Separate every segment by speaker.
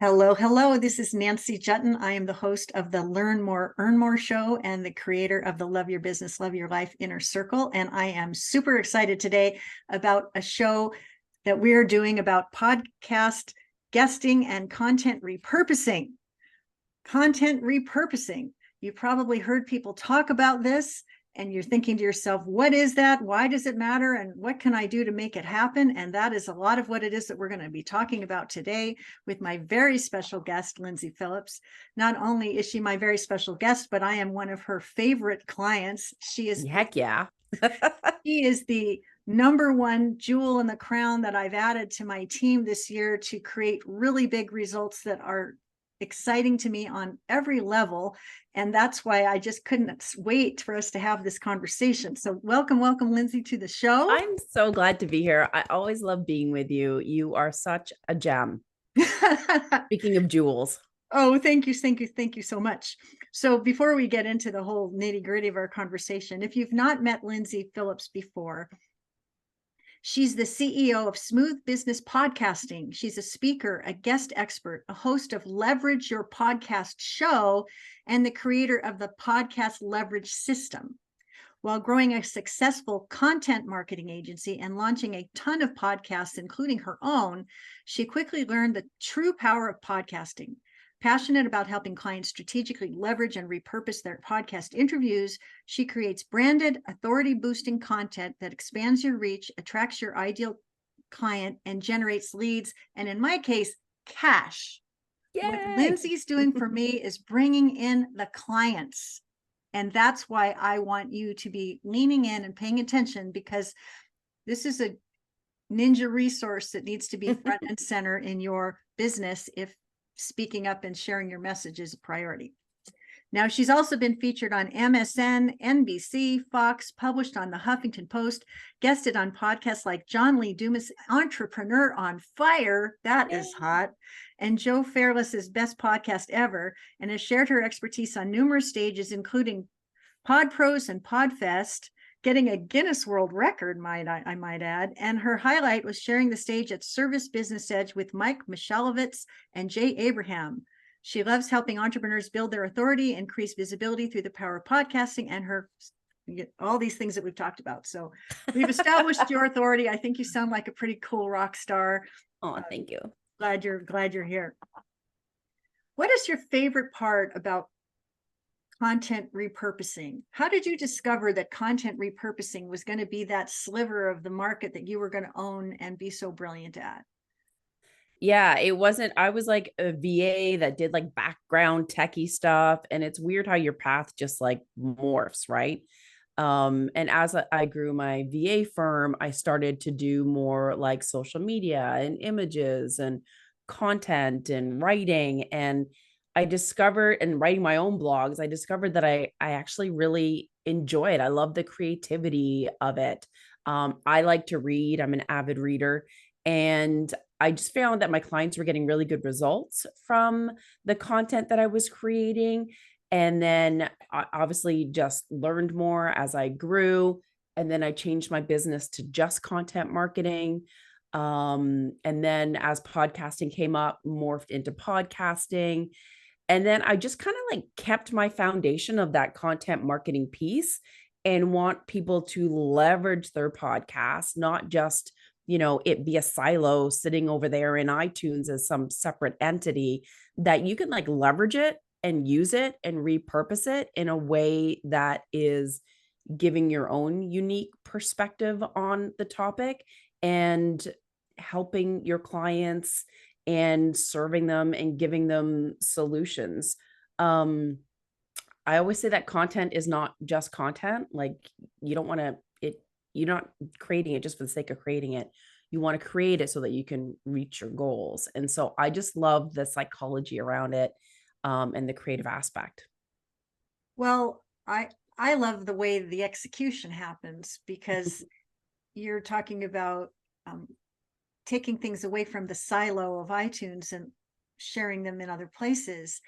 Speaker 1: Hello, hello. This is Nancy Juetten. I am the host of the Learn More, Earn More show and the creator of the Love Your Business, Love Your Life Inner Circle. And I am super excited today about a show that we're doing about podcast guesting and content repurposing. Content repurposing. You probably heard people talk about this, and you're thinking to yourself, what is that? Why does it matter? And what can I do to make it happen? And that is a lot of what it is that we're going to be talking about today with my very special guest, Lyndsay Phillips. Not only is she my very special guest, but I am one of her favorite clients.
Speaker 2: Heck yeah.
Speaker 1: She is the number one jewel in the crown that I've added to my team this year to create really big results that are exciting to me on every level. And that's why I just couldn't wait for us to have this conversation. So welcome, Lyndsay, to the show.
Speaker 2: I'm so glad to be here. I always love being with you. You are such a gem. Speaking of jewels.
Speaker 1: Oh, thank you so much. So before we get into the whole nitty gritty of our conversation, if you've not met Lyndsay Phillips before, she's the CEO of Smooth Business Podcasting. She's a speaker, a guest expert, a host of Leverage Your Podcast Show, and the creator of the Podcast Leverage System. While growing a successful content marketing agency and launching a ton of podcasts, including her own, she quickly learned the true power of podcasting. Passionate about helping clients strategically leverage and repurpose their podcast interviews, she creates branded, authority-boosting content that expands your reach, attracts your ideal client, and generates leads, and in my case, cash.
Speaker 2: Yay.
Speaker 1: What Lyndsay's doing for me is bringing in the clients. And that's why I want you to be leaning in and paying attention, because this is a ninja resource that needs to be front and center in your business if speaking up and sharing your message is a priority. Now, she's also been featured on MSN, NBC, Fox, published on the Huffington Post, guested on podcasts like John Lee Dumas' Entrepreneur on Fire, that is hot, and Joe Fairless's Best Podcast Ever, and has shared her expertise on numerous stages, including PodPros and PodFest, getting a Guinness World Record, I might add. And her highlight was sharing the stage at Service Business Edge with Mike Michalovitz and Jay Abraham. She loves helping entrepreneurs build their authority, increase visibility through the power of podcasting, and all these things that we've talked about. So we've established your authority. I think you sound like a pretty cool rock star.
Speaker 2: Oh, thank you.
Speaker 1: Glad you're here. What is your favorite part about content repurposing? How did you discover that content repurposing was going to be that sliver of the market that you were going to own and be so brilliant at?
Speaker 2: Yeah, it wasn't, I was like a VA that did like background techie stuff. And it's weird how your path just like morphs, right? And as I grew my VA firm, I started to do more like social media and images and content and writing. And I discovered, and writing my own blogs, I discovered that I actually really enjoy it. I love the creativity of it. I like to read. I'm an avid reader. And I just found that my clients were getting really good results from the content that I was creating. And then I obviously just learned more as I grew. And then I changed my business to just content marketing. And then as podcasting came up, morphed into podcasting. And then I just kind of like kept my foundation of that content marketing piece and want people to leverage their podcast, not just, it be a silo sitting over there in iTunes as some separate entity, that you can like leverage it and use it and repurpose it in a way that is giving your own unique perspective on the topic and helping your clients and serving them and giving them solutions. I always say that content is not just content. Like, you don't want to, you're not creating it just for the sake of creating it. You want to create it so that you can reach your goals. And so I just love the psychology around it, and the creative aspect.
Speaker 1: Well, I love the way the execution happens, because you're talking about taking things away from the silo of iTunes and sharing them in other places.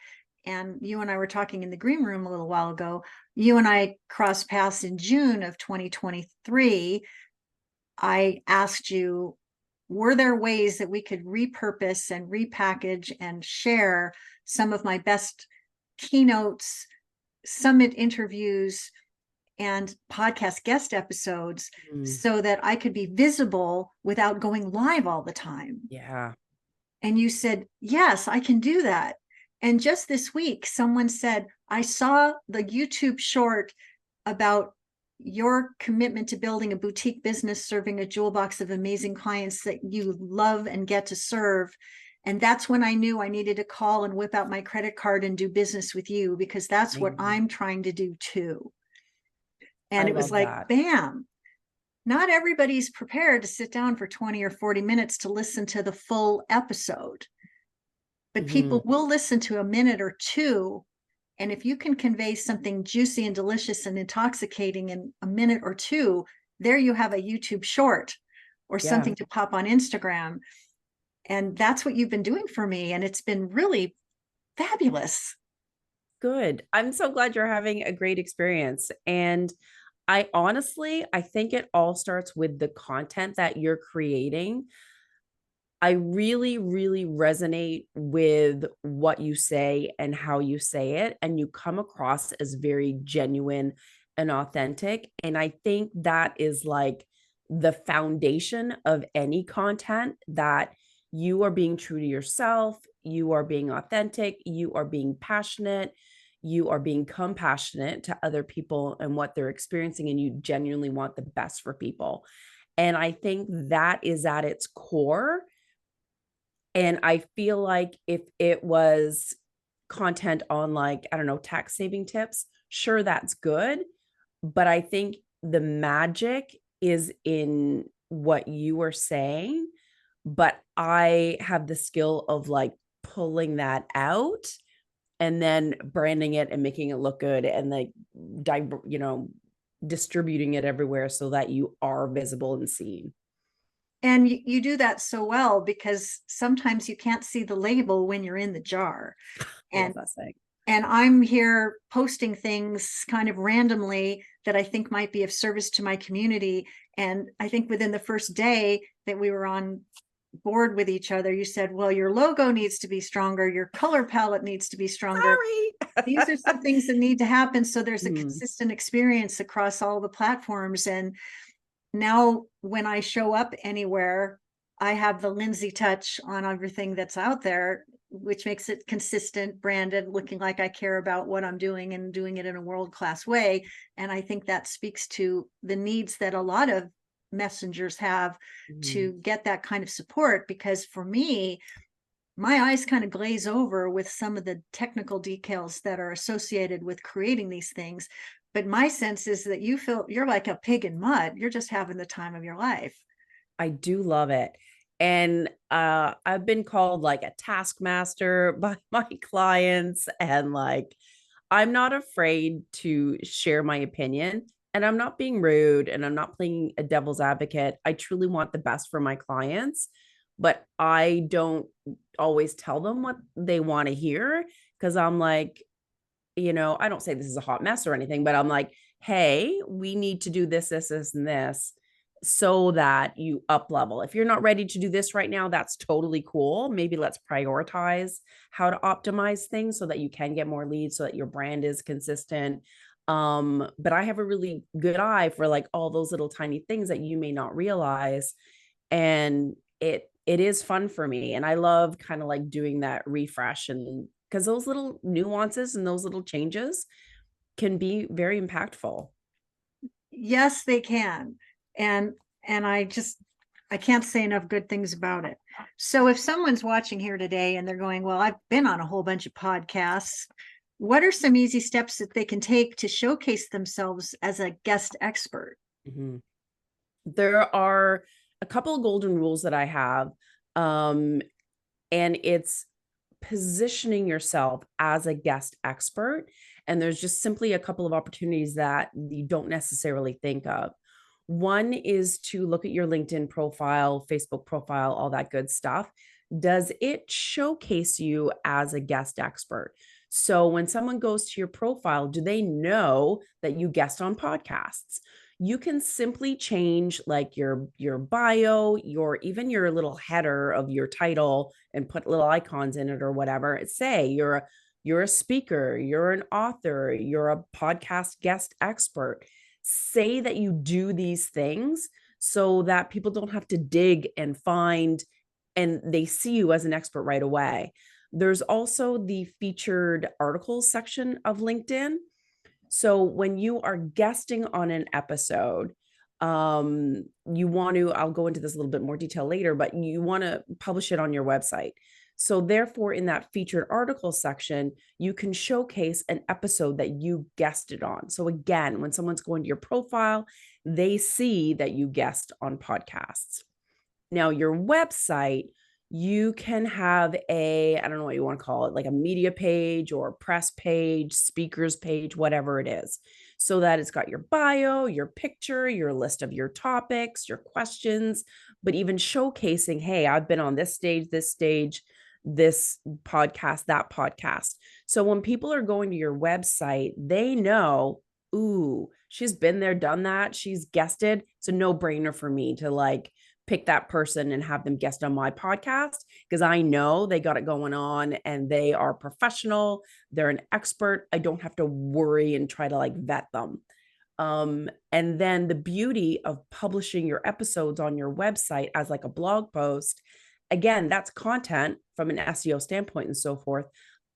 Speaker 1: And you and I were talking in the green room a little while ago. You and I crossed paths in June of 2023. I asked you, were there ways that we could repurpose and repackage and share some of my best keynotes, summit interviews, and podcast guest episodes so that I could be visible without going live all the time?
Speaker 2: Yeah.
Speaker 1: And you said, yes, I can do that. And just this week, someone said, I saw the YouTube short about your commitment to building a boutique business, serving a jewel box of amazing clients that you love and get to serve. And that's when I knew I needed to call and whip out my credit card and do business with you, because that's what I'm trying to do too. And
Speaker 2: I
Speaker 1: it was
Speaker 2: love
Speaker 1: like,
Speaker 2: that.
Speaker 1: bam. Not everybody's prepared to sit down for 20 or 40 minutes to listen to the full episode, but people will listen to a minute or two. And if you can convey something juicy and delicious and intoxicating in a minute or two, there you have a YouTube short or something to pop on Instagram. And that's what you've been doing for me. And it's been really fabulous.
Speaker 2: Good. I'm so glad you're having a great experience. And I honestly, I think it all starts with the content that you're creating. I really, really resonate with what you say and how you say it. And you come across as very genuine and authentic. And I think that is like the foundation of any content, that you are being true to yourself, you are being authentic, you are being passionate, you are being compassionate to other people and what they're experiencing, and you genuinely want the best for people. And I think that is at its core. And I feel like if it was content on, like, I don't know, tax saving tips, sure, that's good. But I think the magic is in what you are saying. But I have the skill of like pulling that out and then branding it and making it look good and like, distributing it everywhere so that you are visible and seen.
Speaker 1: And you do that so well, because sometimes you can't see the label when you're in the jar.
Speaker 2: I love
Speaker 1: And
Speaker 2: that saying.
Speaker 1: and I'm here posting things kind of randomly that I think might be of service to my community. And I think within the first day that we were on board with each other, you said, well, your logo needs to be stronger, your color palette needs to be stronger. These are some things that need to happen so there's a consistent experience across all the platforms. And now when I show up anywhere, I have the Lyndsay touch on everything that's out there, which makes it consistent, branded, looking like I care about what I'm doing and doing it in a world-class way. And I think that speaks to the needs that a lot of messengers have to get that kind of support. Because for me, my eyes kind of glaze over with some of the technical details that are associated with creating these things. But my sense is that you feel you're like a pig in mud. You're just having the time of your life.
Speaker 2: I do love it. And I've been called like a taskmaster by my clients, and like, I'm not afraid to share my opinion, and I'm not being rude, and I'm not playing a devil's advocate. I truly want the best for my clients, but I don't always tell them what they want to hear, because I'm like, I don't say this is a hot mess or anything, but I'm like, hey, we need to do this, this, this, and this so that you up level. If you're not ready to do this right now, that's totally cool. Maybe let's prioritize how to optimize things so that you can get more leads, so that your brand is consistent. But I have a really good eye for like all those little tiny things that you may not realize. And it is fun for me. And I love kind of like doing that refresh, and because those little nuances and those little changes can be very impactful.
Speaker 1: Yes, they can. And I can't say enough good things about it. So if someone's watching here today and they're going, well, I've been on a whole bunch of podcasts, what are some easy steps that they can take to showcase themselves as a guest expert?
Speaker 2: There are a couple of golden rules that I have. And it's positioning yourself as a guest expert. And there's just simply a couple of opportunities that you don't necessarily think of. One is to look at your LinkedIn profile, Facebook profile, all that good stuff. Does it showcase you as a guest expert? So when someone goes to your profile, do they know that you guest on podcasts? you can simply change like your bio, even your little header of your title and put little icons in it or whatever. Say you're a speaker, you're an author, you're a podcast guest expert. Say that you do these things so that people don't have to dig and find, and they see you as an expert right away. There's also the featured articles section of LinkedIn. So when you are guesting on an episode, you want to, I'll go into this a little bit more detail later, but you want to publish it on your website. So therefore, in that featured article section, you can showcase an episode that you guested on. So again, when someone's going to your profile, they see that you guest on podcasts. Now, your website, you can have I don't know what you want to call it, like a media page or press page, speakers page, whatever it is, so that it's got your bio, your picture, your list of your topics, your questions, but even showcasing, hey, I've been on this stage, this podcast, that podcast. So when people are going to your website, they know, ooh, she's been there, done that. She's guested. It's a no-brainer for me to like pick that person and have them guest on my podcast, because I know they got it going on and they are professional. They're an expert. I don't have to worry and try to like vet them. And then the beauty of publishing your episodes on your website as like a blog post, again, that's content from an SEO standpoint and so forth.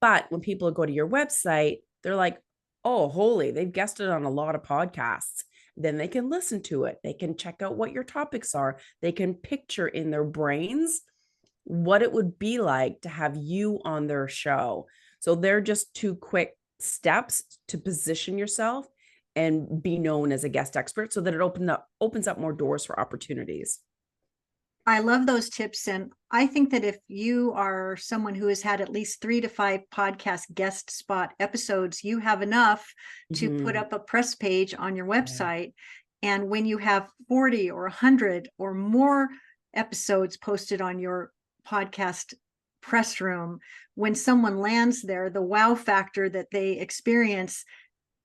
Speaker 2: But when people go to your website, they're like, oh, holy, they've guested on a lot of podcasts. Then they can listen to it. They can check out what your topics are. They can picture in their brains what it would be like to have you on their show. So they're just 2 quick steps to position yourself and be known as a guest expert, so that it opens up more doors for opportunities.
Speaker 1: I love those tips. And I think that if you are someone who has had at least 3 to 5 podcast guest spot episodes, you have enough to put up a press page on your website. Yeah. And when you have 40 or 100 or more episodes posted on your podcast press room, when someone lands there, the wow factor that they experience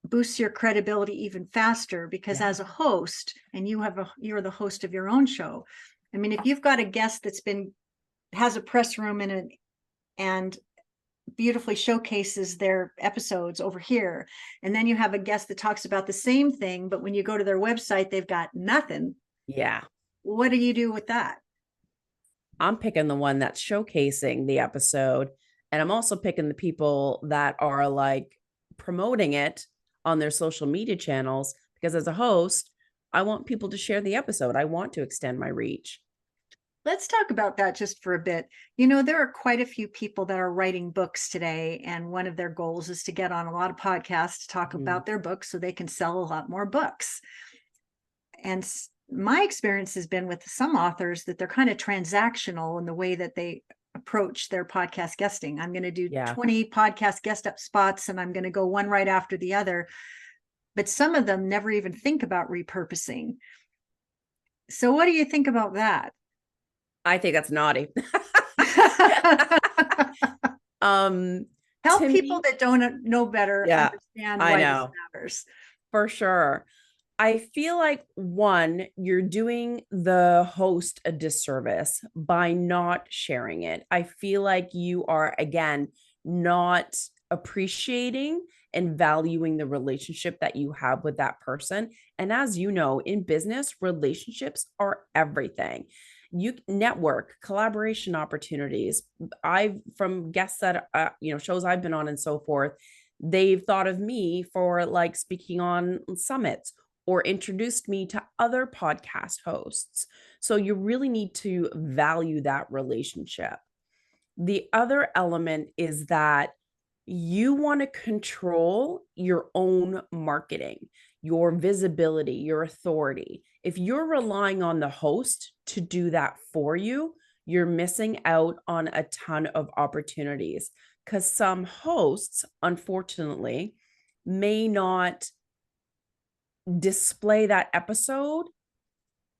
Speaker 1: boosts your credibility even faster, because as a host, and you're the host of your own show. I mean, if you've got a guest that's has a press room in it and beautifully showcases their episodes over here, and then you have a guest that talks about the same thing, but when you go to their website, they've got nothing.
Speaker 2: Yeah.
Speaker 1: What do you do with that?
Speaker 2: I'm picking the one that's showcasing the episode. And I'm also picking the people that are like promoting it on their social media channels, because as a host, I want people to share the episode. I want to extend my reach.
Speaker 1: Let's talk about that just for a bit. You know, there are quite a few people that are writing books today, and one of their goals is to get on a lot of podcasts to talk about their books so they can sell a lot more books. And my experience has been with some authors that they're kind of transactional in the way that they approach their podcast guesting. I'm going to do 20 podcast guest up spots, and I'm going to go one right after the other. But some of them never even think about repurposing. So what do you think about that?
Speaker 2: I think that's naughty.
Speaker 1: Help people that don't know better understand why this matters.
Speaker 2: For sure. I feel like, one, you're doing the host a disservice by not sharing it. I feel like you are, again, not appreciating and valuing the relationship that you have with that person. And as you know, in business, relationships are everything. You network, collaboration opportunities. From guests that, shows I've been on and so forth, they've thought of me for like speaking on summits or introduced me to other podcast hosts. So you really need to value that relationship. The other element is that you want to control your own marketing, your visibility, your authority. If you're relying on the host to do that for you, you're missing out on a ton of opportunities, because some hosts, unfortunately, may not display that episode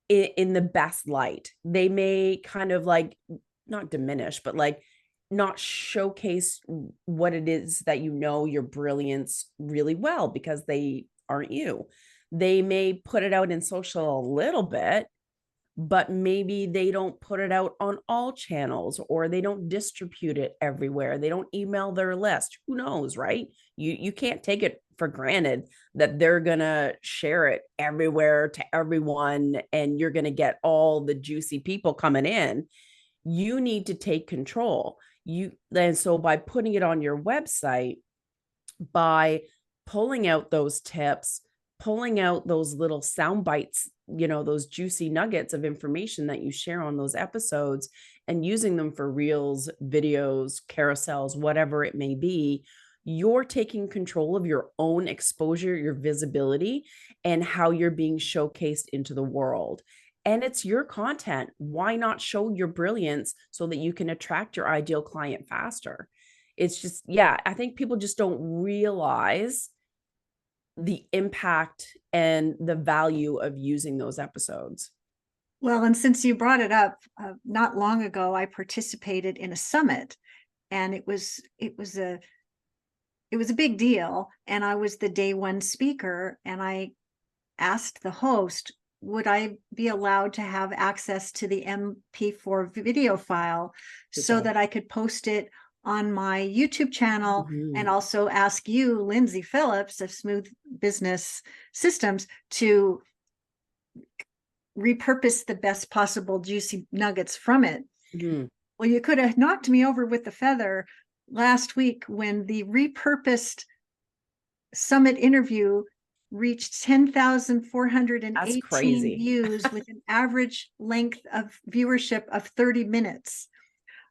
Speaker 2: in the best light. They may kind of like not diminish, but like not showcase what it is that your brilliance really well, because they aren't you. They may put it out in social a little bit, but maybe they don't put it out on all channels, or they don't distribute it everywhere. They don't email their list. Who knows, right? You can't take it for granted that they're going to share it everywhere to everyone and you're going to get all the juicy people coming in. You need to take control. And so by putting it on your website, by pulling out those tips, pulling out those little sound bites, those juicy nuggets of information that you share on those episodes, and using them for reels, videos, carousels, whatever it may be, you're taking control of your own exposure, your visibility, and how you're being showcased into the world. And it's your content. Why not show your brilliance so that you can attract your ideal client faster? It's just, yeah, I think people just don't realize the impact and the value of using those episodes.
Speaker 1: Well, and since you brought it up, not long ago, I participated in a summit, and it was a big deal. And I was the day one speaker, and I asked the host, would I be allowed to have access to the MP4 video file so that I could post it on my YouTube channel, and also ask you, Lyndsay Phillips of Smooth Business Systems, to repurpose the best possible juicy nuggets from it. Well, you could have knocked me over with the feather last week when the repurposed summit interview reached 10,418 views with an average length of viewership of 30 minutes.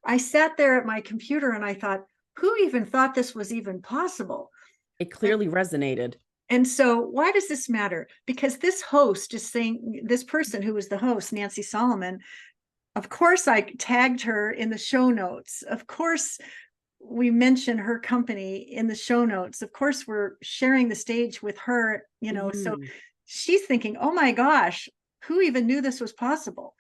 Speaker 1: I sat there at my computer and I thought, who even thought this was even possible?
Speaker 2: It clearly resonated.
Speaker 1: And so why does this matter? Because this host is saying, this person who was the host, Nancy Solomon, of course I tagged her in the show notes. Of course we mention her company in the show notes. Of course we're sharing the stage with her, so she's thinking, oh my gosh, who even knew this was possible?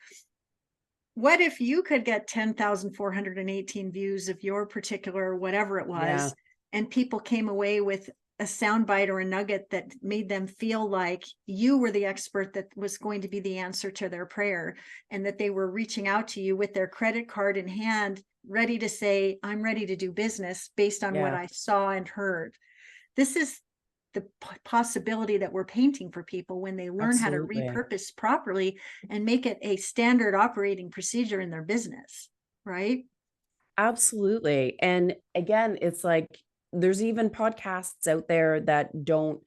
Speaker 1: What if you could get 10,418 views of your particular whatever it was, and people came away with a soundbite or a nugget that made them feel like you were the expert that was going to be the answer to their prayer, and that they were reaching out to you with their credit card in hand, ready to say, I'm ready to do business based on what I saw and heard. This is the possibility that we're painting for people when they learn how to repurpose properly and make it a standard operating procedure in their business, right?
Speaker 2: Absolutely. And again, it's like, there's even podcasts out there that don't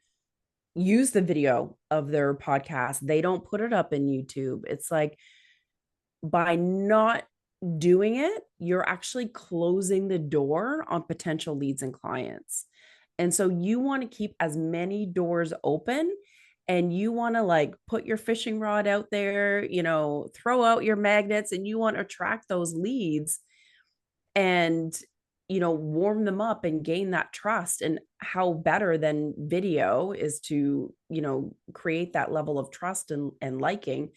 Speaker 2: use the video of their podcast. They don't put it up in YouTube. It's like, by not doing it, you're actually closing the door on potential leads and clients. And so you want to keep as many doors open, and you want to like put your fishing rod out there, throw out your magnets, and you want to attract those leads and, warm them up and gain that trust. And how better than video is to, create that level of trust and liking,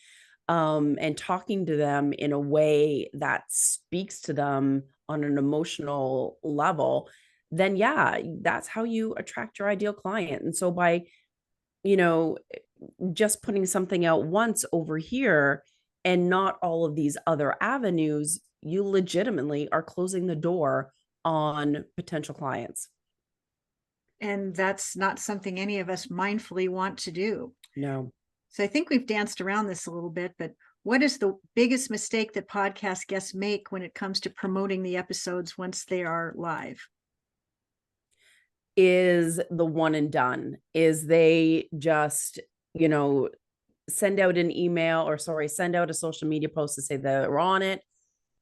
Speaker 2: and talking to them in a way that speaks to them on an emotional level, then that's how you attract your ideal client. And so by, just putting something out once over here and not all of these other avenues, you legitimately are closing the door on potential clients.
Speaker 1: And that's not something any of us mindfully want to do.
Speaker 2: No.
Speaker 1: So I think we've danced around this a little bit, but what is the biggest mistake that podcast guests make when it comes to promoting the episodes once they are live?
Speaker 2: Is the one and done. Is they just, send out an email, or send out a social media post to say they're on it,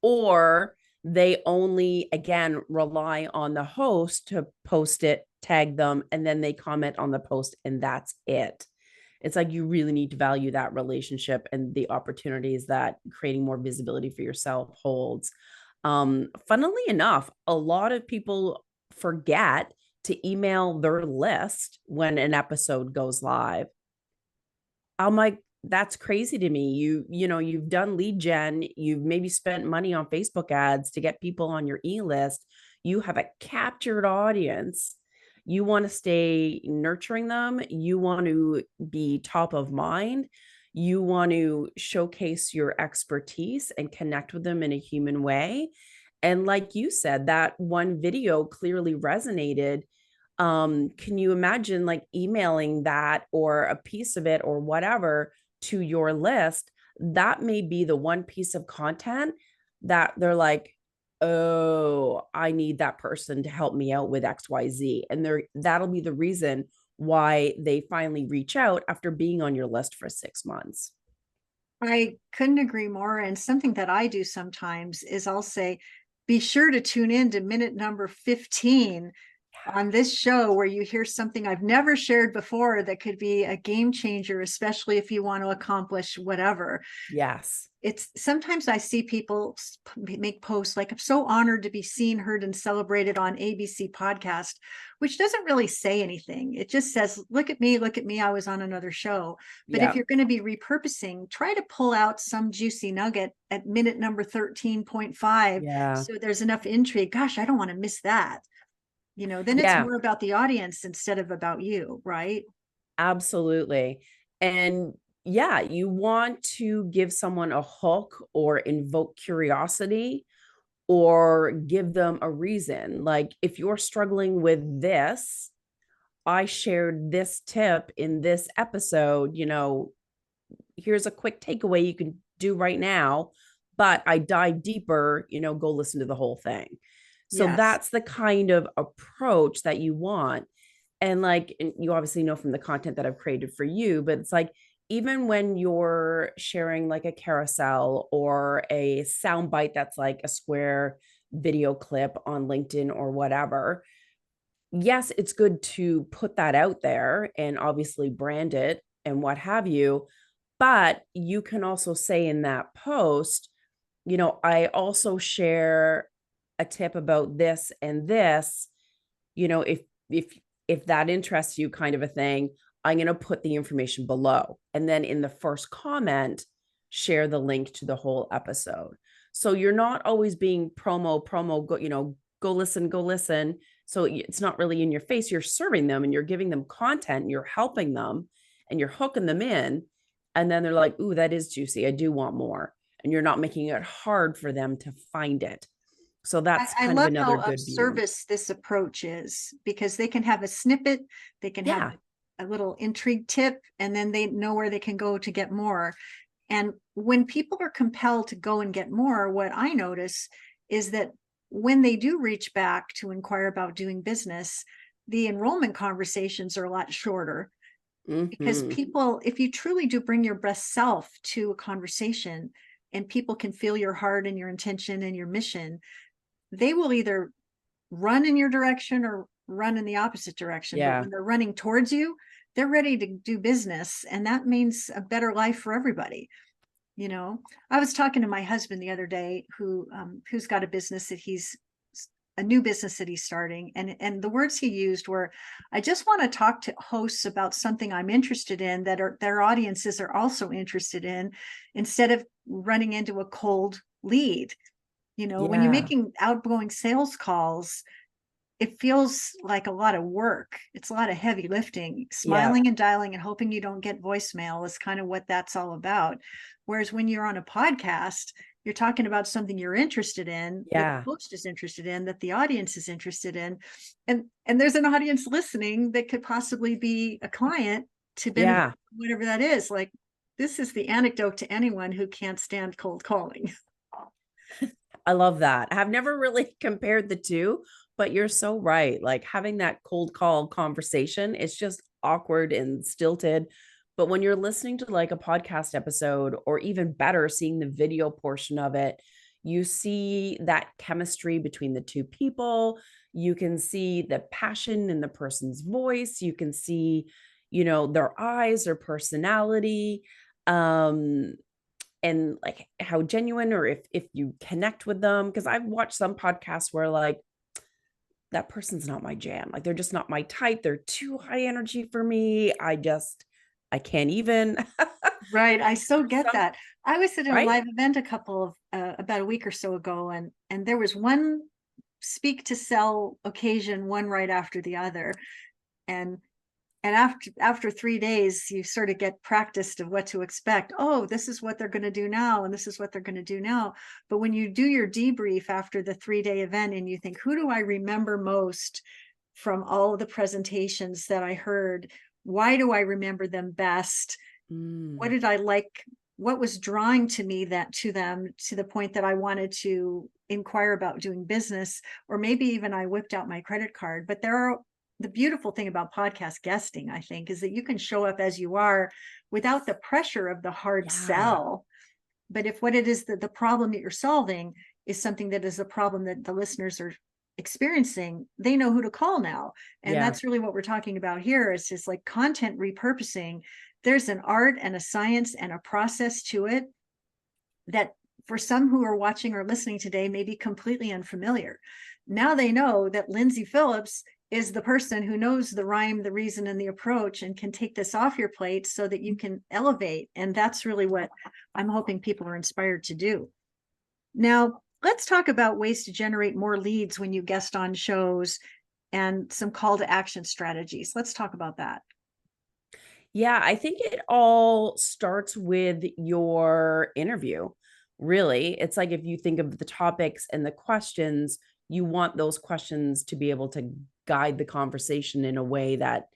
Speaker 2: or they only, again, rely on the host to post it, tag them, and then they comment on the post, and that's it. It's like, you really need to value that relationship and the opportunities that creating more visibility for yourself holds. Funnily enough, a lot of people forget to email their list when an episode goes live. I'm like, that's crazy to me. You've done lead gen, you've maybe spent money on Facebook ads to get people on your e-list. You have a captured audience. You want to stay nurturing them. You want to be top of mind. You want to showcase your expertise and connect with them in a human way. And like you said, that one video clearly resonated. Can you imagine like emailing that or a piece of it or whatever to your list? That may be the one piece of content that they're like, oh, I need that person to help me out with XYZ. And that'll be the reason why they finally reach out after being on your list for 6 months.
Speaker 1: I couldn't agree more. And something that I do sometimes is I'll say, be sure to tune in to minute number 15 on this show where you hear something I've never shared before that could be a game changer, especially if you want to accomplish whatever.
Speaker 2: Yes.
Speaker 1: It's sometimes I see people make posts like, I'm so honored to be seen, heard, and celebrated on ABC podcast, which doesn't really say anything. It just says, look at me, I was on another show. But if you're going to be repurposing, try to pull out some juicy nugget at minute number 13.5.
Speaker 2: Yeah.
Speaker 1: So there's enough intrigue. Gosh, I don't want to miss that. Then it's
Speaker 2: Yeah.
Speaker 1: more about the audience instead of about you, right?
Speaker 2: Absolutely. And yeah, you want to give someone a hook or invoke curiosity or give them a reason. Like if you're struggling with this, I shared this tip in this episode, here's a quick takeaway you can do right now, but I dive deeper, go listen to the whole thing. So
Speaker 1: Yes.
Speaker 2: that's the kind of approach that you want. And like, and you obviously know from the content that I've created for you, but it's like, even when you're sharing like a carousel or a soundbite that's like a square video clip on LinkedIn or whatever, yes, it's good to put that out there and obviously brand it and what have you. But you can also say in that post, I also share a tip about this and this, if if that interests you, kind of a thing, I'm going to put the information below. And then in the first comment, share the link to the whole episode. So you're not always being promo, go listen, go listen. So it's not really in your face. You're serving them and you're giving them content, you're helping them and you're hooking them in. And then they're like, ooh, that is juicy. I do want more. And you're not making it hard for them to find it. So that's
Speaker 1: I
Speaker 2: kind of
Speaker 1: love
Speaker 2: another
Speaker 1: how of
Speaker 2: good view.
Speaker 1: service this approach is, because they can have a snippet, they can have
Speaker 2: Yeah.
Speaker 1: a little intrigue tip, and then they know where they can go to get more. And when people are compelled to go and get more, what I notice is that when they do reach back to inquire about doing business, the enrollment conversations are a lot shorter, because
Speaker 2: Mm-hmm.
Speaker 1: people, if you truly do bring your best self to a conversation and people can feel your heart and your intention and your mission, they will either run in your direction or run in the opposite direction. But
Speaker 2: Yeah.
Speaker 1: when they're running towards you, they're ready to do business. And that means a better life for everybody. I was talking to my husband the other day, who's got a new business that he's starting. And the words he used were, I just want to talk to hosts about something I'm interested in that their audiences are also interested in, instead of running into a cold lead. When you're
Speaker 2: Yeah.
Speaker 1: making outgoing sales calls, it feels like a lot of work. It's a lot of heavy lifting.
Speaker 2: Yeah.
Speaker 1: Smiling and dialing and hoping you don't get voicemail is kind of what that's all about. Whereas when you're on a podcast, you're talking about something you're interested in, that the
Speaker 2: Yeah.
Speaker 1: host is interested in, that the audience is interested in. And there's an audience listening that could possibly be a client to benefit
Speaker 2: Yeah.
Speaker 1: whatever that is. Like, this is the anecdote to anyone who can't stand cold calling.
Speaker 2: I love that. I've never really compared the two, but you're so right. Like having that cold call conversation, it's just awkward and stilted. But when you're listening to like a podcast episode, or even better, seeing the video portion of it, you see that chemistry between the two people. You can see the passion in the person's voice. You can see, their eyes, their personality. And like how genuine, or if you connect with them, because I've watched some podcasts where like that person's not my jam, like they're just not my type, they're too high energy for me, I can't even.
Speaker 1: Right. I so get
Speaker 2: Some,
Speaker 1: that. I was at a
Speaker 2: right.
Speaker 1: live event about a week or so ago, and there was one speak to sell occasion one right after the other. And after 3 days, you sort of get practiced of what to expect. Oh, this is what they're going to do now, and this is what they're going to do now. But when you do your debrief after the 3-day event and you think, who do I remember most from all of the presentations that I heard? Why do I remember them best? What did I like? What was drawing to me to them to the point that I wanted to inquire about doing business, or maybe even I whipped out my credit card. But the beautiful thing about podcast guesting, I think, is that you can show up as you are without the pressure of the hard sell. But if what it is that the problem that you're solving is something that is a problem that the listeners are experiencing, they know who to call now. And that's really what we're talking about here. It's just like content repurposing. There's an art and a science and a process to it that for some who are watching or listening today may be completely unfamiliar. Now they know that Lyndsay Phillips is the person who knows the rhyme, the reason, and the approach, and can take this off your plate so that you can elevate. And that's really what I'm hoping people are inspired to do. Now, let's talk about ways to generate more leads when you guest on shows and some call to action strategies. Let's talk about that.
Speaker 2: Yeah, I think it all starts with your interview. Really, it's like if you think of the topics and the questions, you want those questions to be able to guide the conversation in a way that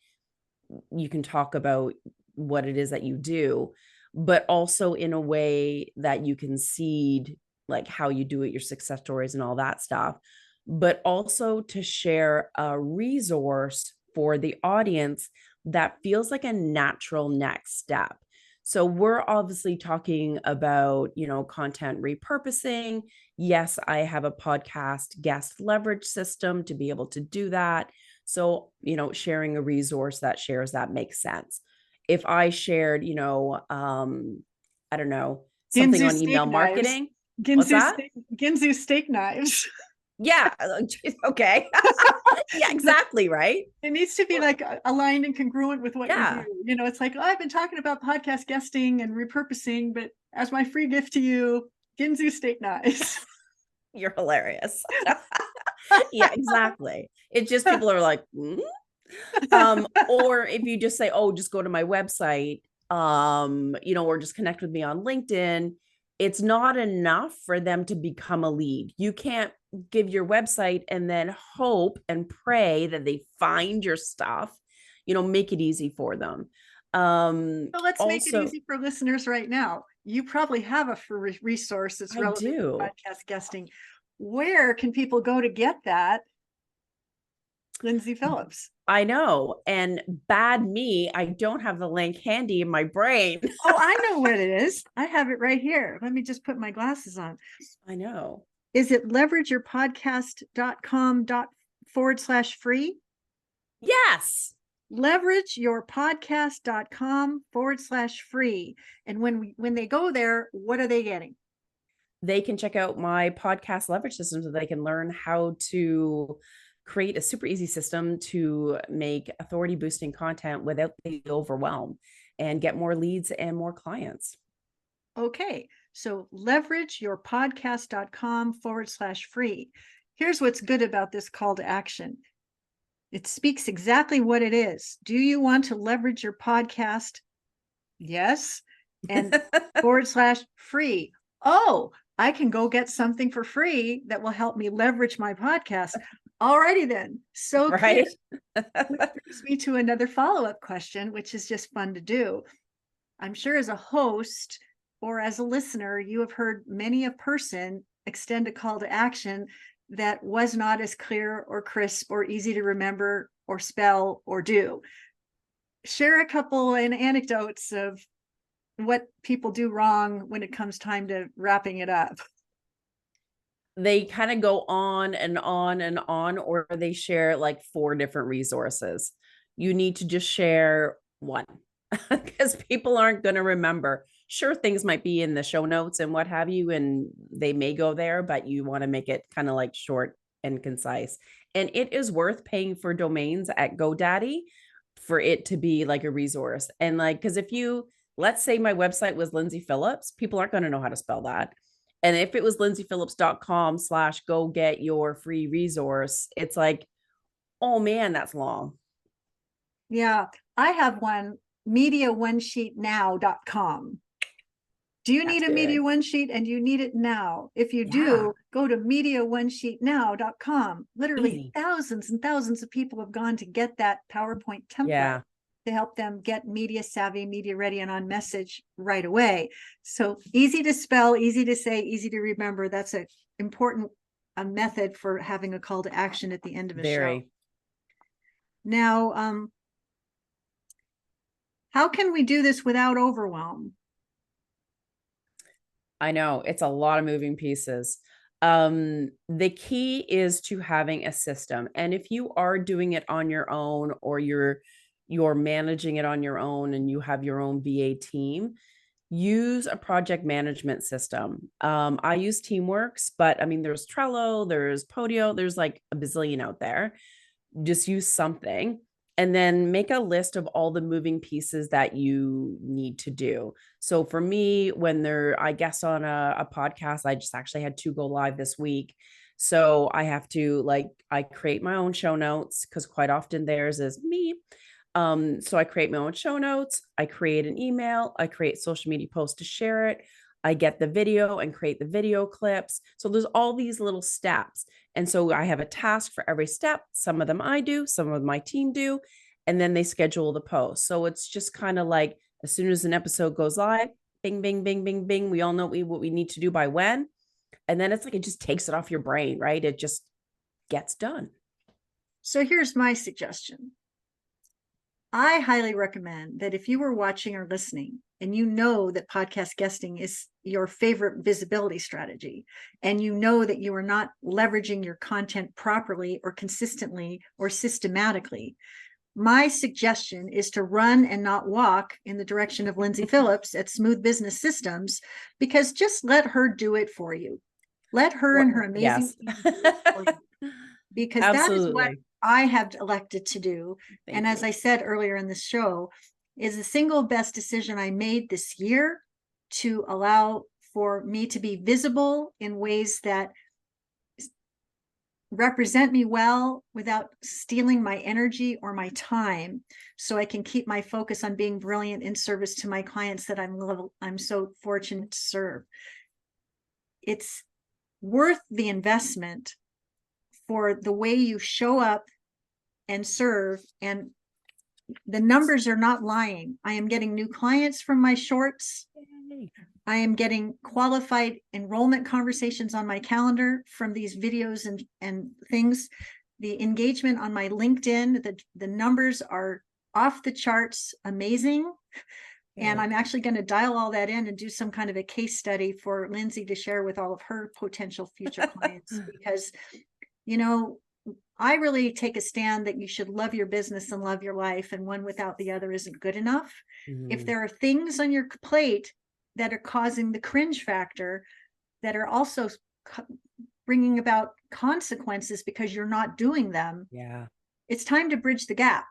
Speaker 2: you can talk about what it is that you do, but also in a way that you can seed like how you do it, your success stories and all that stuff, but also to share a resource for the audience that feels like a natural next step. So we're obviously talking about, content repurposing. Yes, I have a podcast guest leverage system to be able to do that. So, sharing a resource that shares that makes sense. If I shared, I don't know, something
Speaker 1: Ginsu
Speaker 2: on email marketing. What's that?
Speaker 1: Ginsu steak knives.
Speaker 2: Yeah. Okay. Yeah, exactly. Right.
Speaker 1: It needs to be like aligned and congruent with what you
Speaker 2: Yeah.
Speaker 1: do. It's like, I've been talking about podcast guesting and repurposing, but as my free gift to you, Ginsu steak knives.
Speaker 2: You're hilarious. Yeah, exactly. It's just people are like, or if you just say, oh, just go to my website, or just connect with me on LinkedIn, it's not enough for them to become a lead. You can't give your website and then hope and pray that they find your stuff, make it easy for them.
Speaker 1: So let's make it easy for listeners right now. You probably have a free resource that's relevant to podcast guesting. Where can people go to get that? Lyndsay Phillips.
Speaker 2: I know. And bad me, I don't have the link handy in my brain.
Speaker 1: Oh, I know what it is. I have it right here. Let me just put my glasses on.
Speaker 2: I know.
Speaker 1: Is it leverageyourpodcast.com/free?
Speaker 2: Yes.
Speaker 1: leverageyourpodcast.com/free. And when they go there, what are they getting?
Speaker 2: They can check out my podcast leverage system so they can learn how to create a super easy system to make authority boosting content without the overwhelm and get more leads and more clients.
Speaker 1: Okay. So leverageyourpodcast.com/free. Here's what's good about this call to action. It speaks exactly what it is. Do you want to leverage your podcast? Yes. And /free. Oh, I can go get something for free that will help me leverage my podcast. Alrighty then. So
Speaker 2: right.
Speaker 1: Which brings me to another follow-up question, which is just fun to do. I'm sure as a host or as a listener, you have heard many a person extend a call to action that was not as clear or crisp or easy to remember or spell or do. Share a couple of anecdotes of what people do wrong when it comes time to wrapping it up.
Speaker 2: They kind of go on and on and on, or they share like 4 different resources. You need to just share one because people aren't going to remember. Sure, things might be in the show notes and what have you, and they may go there, but you want to make it kind of like short and concise. And it is worth paying for domains at GoDaddy for it to be like a resource. And like, because if you, let's say my website was Lyndsay Phillips, people aren't going to know how to spell that. And if it was lindsayphillips.com/go get your free resource, it's like, oh man, that's long.
Speaker 1: Yeah, I have one, mediaonesheetnow.com. Do you
Speaker 2: That's
Speaker 1: need a media
Speaker 2: good.
Speaker 1: one sheet and you need it now? If you
Speaker 2: Yeah.
Speaker 1: do, go to mediaonesheetnow.com. Literally
Speaker 2: Easy.
Speaker 1: thousands and thousands of people have gone to get that PowerPoint template
Speaker 2: Yeah.
Speaker 1: to help them get media savvy, media ready, and on message right away. So easy to spell, easy to say, easy to remember. That's a important method for having a call to action at the end of a show.
Speaker 2: Very.
Speaker 1: Now, how can we do this without overwhelm?
Speaker 2: I know it's a lot of moving pieces. The key is to having a system. And if you are doing it on your own, or you're managing it on your own and you have your own VA team, use a project management system. I use Teamworks, but I mean, there's Trello, there's Podio, there's like a bazillion out there. Just use something, and then make a list of all the moving pieces that you need to do. So for me, when I guest on a podcast, I just actually had 2 go live this week. So I have to, like, I create my own show notes because quite often theirs is me. So I create my own show notes, I create an email, I create social media posts to share it, I get the video and create the video clips. So there's all these little steps. And so I have a task for every step. Some of them I do, some of my team do, and then they schedule the post. So it's just kind of like, as soon as an episode goes live, bing, bing, bing, bing, bing. We all know what we need to do by when. And then it's like, it just takes it off your brain, right? It just gets done.
Speaker 1: So here's my suggestion. I highly recommend that if you were watching or listening and you know that podcast guesting is your favorite visibility strategy, and you know that you are not leveraging your content properly or consistently or systematically, my suggestion is to run and not walk in the direction of Lyndsay Phillips at Smooth Business Systems, because just let her do it for you. Let her and her amazing
Speaker 2: Yes.
Speaker 1: team do it for you, because that is what
Speaker 2: Absolutely.
Speaker 1: I have elected to do.
Speaker 2: Thank
Speaker 1: And as
Speaker 2: you.
Speaker 1: I said earlier in the show, is the single best decision I made this year to allow for me to be visible in ways that represent me well without stealing my energy or my time, so I can keep my focus on being brilliant in service to my clients that I'm so fortunate to serve. It's worth the investment for the way you show up and serve, and the numbers are not lying. I am getting new clients from my shorts.
Speaker 2: Yay.
Speaker 1: I am getting qualified enrollment conversations on my calendar from these videos and things. The engagement on my LinkedIn, the numbers are off the charts, amazing. And I'm actually going to dial all that in and do some kind of a case study for Lyndsay to share with all of her potential future clients, because, you know, I really take a stand that you should love your business and love your life, and one without the other isn't good enough. If there are things on your plate that are causing the cringe factor, that are also bringing about consequences because you're not doing them,
Speaker 2: Yeah.
Speaker 1: it's time to bridge the gap.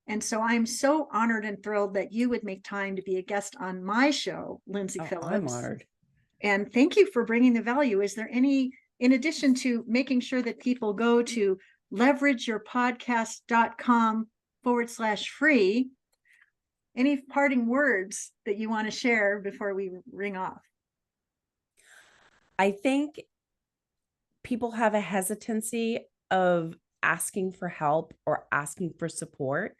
Speaker 1: And so I'm so honored and thrilled that you would make time to be a guest on my show, Lyndsay
Speaker 2: Oh, I'm
Speaker 1: Phillips.
Speaker 2: honored.
Speaker 1: And thank you for bringing the value. Is there any, in addition to making sure that people go to leverageyourpodcast.com/free, any parting words that you want to share before we ring off?
Speaker 2: I think people have a hesitancy of asking for help or asking for support.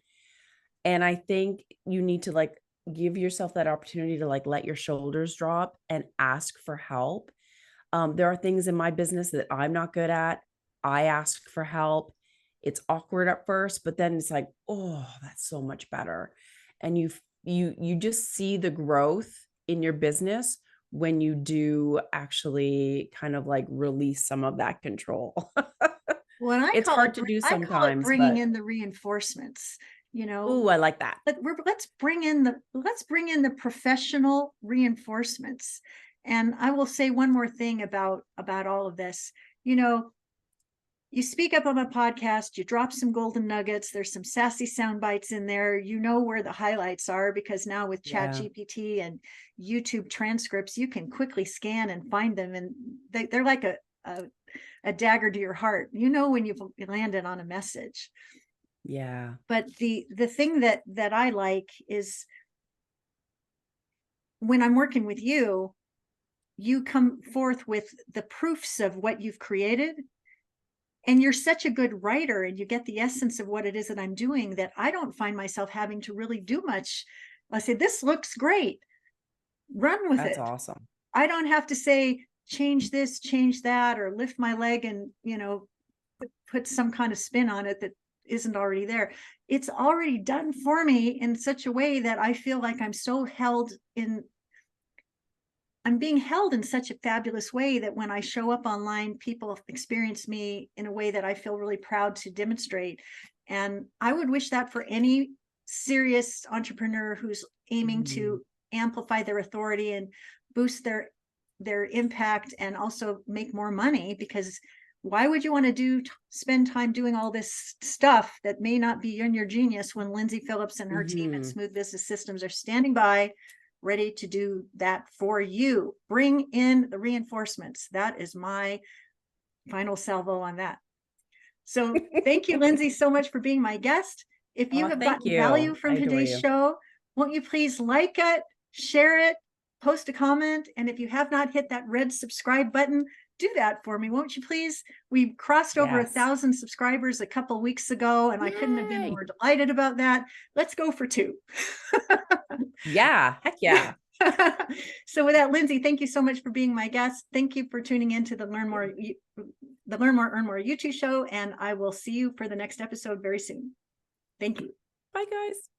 Speaker 2: And I think you need to, like, give yourself that opportunity to, like, let your shoulders drop and ask for help. There are things in my business that I'm not good at. I ask for help. It's awkward at first, but then it's like, oh, that's so much better. And you just see the growth in your business when you do actually kind of like release some of that control.
Speaker 1: Well,
Speaker 2: It's hard to do
Speaker 1: I call it
Speaker 2: sometimes,
Speaker 1: bringing
Speaker 2: but
Speaker 1: in the reinforcements, you know.
Speaker 2: ooh, I like that.
Speaker 1: But let's bring in the professional reinforcements. And I will say one more thing about all of this. You know, you speak up on a podcast, you drop some golden nuggets, there's some sassy sound bites in there. You know where the highlights are, because now with Chat
Speaker 2: Yeah.
Speaker 1: GPT and YouTube transcripts, you can quickly scan and find them. And they're like a dagger to your heart. You know when you've landed on a message.
Speaker 2: Yeah.
Speaker 1: But the thing that I like is when I'm working with you, you come forth with the proofs of what you've created. And you're such a good writer, and you get the essence of what it is that I'm doing, that I don't find myself having to really do much. I say, this looks great, run with
Speaker 2: That's
Speaker 1: it.
Speaker 2: awesome.
Speaker 1: I don't have to say, change this, change that, or lift my leg and, put some kind of spin on it that isn't already there. It's already done for me in such a way that I feel like I'm being held in such a fabulous way that when I show up online, people experience me in a way that I feel really proud to demonstrate. And I would wish that for any serious entrepreneur who's aiming to amplify their authority and boost their impact and also make more money. Because why would you want to spend time doing all this stuff that may not be in your genius, when Lyndsay Phillips and her team at Smooth Business Systems are standing by, ready to do that for you? Bring in the reinforcements. That is my final salvo on that. So thank you, Lyndsay, so much for being my guest. If you have
Speaker 2: Thank
Speaker 1: gotten value
Speaker 2: you.
Speaker 1: from
Speaker 2: I adore
Speaker 1: today's
Speaker 2: you.
Speaker 1: show, won't you please like it, share it, post a comment? And if you have not hit that red subscribe button, do that for me, won't you please? We crossed over
Speaker 2: Yes.
Speaker 1: 1,000 subscribers a couple weeks ago, and I couldn't have been
Speaker 2: Yay.
Speaker 1: more delighted about that. Let's go for 2.
Speaker 2: Yeah. Heck yeah.
Speaker 1: So with that, Lyndsay, thank you so much for being my guest. Thank you for tuning in to the Learn More, Earn More YouTube show, and I will see you for the next episode very soon. Thank you.
Speaker 2: Bye, guys.